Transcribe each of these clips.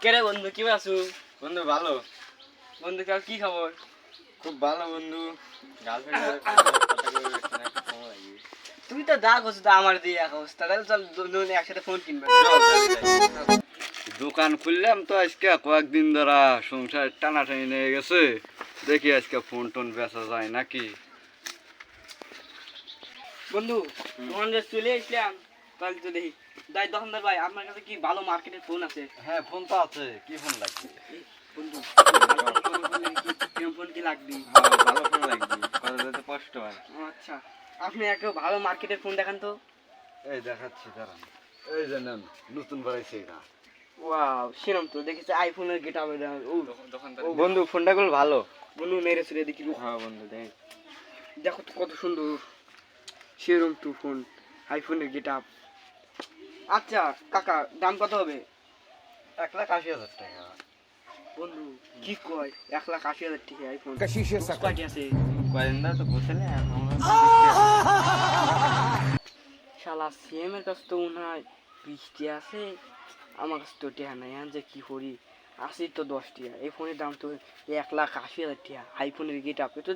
কে রে বন্ধু, কি আছো? বন্ধু ভালো, বন্ধু কি খবর? খুব ভালো বন্ধু। গার্লফ্রেন্ডের তুমি তো যা করছো তা আমার দিয়ে এক অবস্থা। তাহলে চল দুজন একসাথে ফোন কিনবে। দোকান খুললাম তো আজকে কয়েকদিন ধরা সংসার টানাটানি নিয়ে গেছে। দেখি আজকে ফোন টোন বেচা যায় নাকি। বন্ধু তোমার যে চলে আসলাম, তাহলে তো দেখি যাই দোকানদার ভাই, আপনার কাছে কি ভালো মার্কেটের ফোন আছে? হ্যাঁ ফোন তো আছে, কি ফোন লাগবে? বন্ধু ফোন কি লাগবে? ভালো ফোন লাগবে, কথা তো কষ্ট হয়। আচ্ছা, আপনি একটা ভালো মার্কেটের ফোন দেখান তো। এই দেখাচ্ছি দাঁড়ান, এই যে নেন, নতুন বাড়াইছে এটা। ওয়াও, সেরকম তো দেখেছি আইফোনের গেট আপ। ও বন্ধু ফোনটা গুলো ভালো। বন্ধু মেরে ছেড়ে দেখি। হ্যাঁ বন্ধু দেখ, দেখো তো কত সুন্দর, সেরকম তো ফোন, আইফোনের গেট আপ। আচ্ছা কাকা, দাম কত হবে? 1,80,000 টাকা। বন্ধু কি কয়, 1,80,000 টাকা আইফোন? কয়টি আছে? কয়েন দা তো বসলে শালা সিএম এর কাছে তো মনে হয় 20টি আছে, আমার কাছে তো টিয়া নাই। এখন যে কি করি, আছে তো 10টিয়া। এই ফোনের দাম তো 1,80,000 টাকা। আইফোনের গেট আপ তো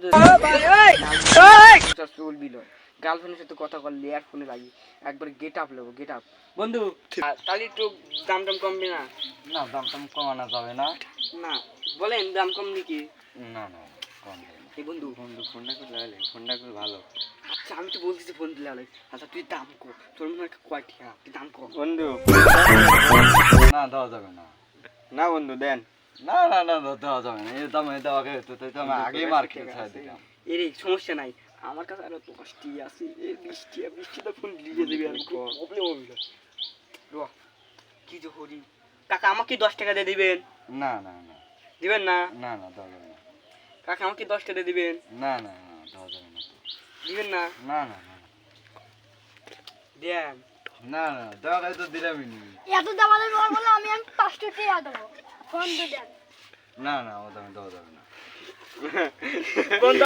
চলবি লয়। গার্লফ্রেন্ডের সাথে কথা বললে ইয়ারফোনে লাগি, একবার গেট আপ নেবো, গেট আপ। বন্ধু তাহলে একটু দাম টাম কমবে না? না, দাম টাম কমানো যাবে না। না বলেন, দাম কম নাকি? না না, কম দেবে না। এই বন্ধু বন্ধু ফোনটা করে লাগালে, ফোনটা করে ভালো। আচ্ছা আমি তো বলতেছি ফোন দিলে আলো। আচ্ছা তুই দাম কর, তোর মনে হয় কয় টাকা, তুই দাম কর। বন্ধু না, দেওয়া যাবে না। না বন্ধু দেন। না না না, দেওয়া যাবে না। এই দামে দেওয়া তো আমি আগেই মার্কেট ছাড় দিলাম। এর সমস্যা নাই, আমার কাছে আরো 10টি আছে। এই 20টা ফোন দিয়ে দেবে, আর প্রবলেম হবে না। কি যে করি কাকা, আমাকে 10 টাকা দিয়ে দিবেন? না না না, দিবেন না? না না, দেওয়া যাবে না। কাকা আমাকে 10 টাকা দিয়ে দিবেন? না না না, দেওয়া যাবে না। দিবেন না? না না না, দেন। না না, দেওয়া গাড়ি তো দিলামই নি। এত দাম বলে আমি 5টা টাকা দেবো, ফোন তো দেন। না না, ও দামে দেওয়া যাবে না। বন্ধু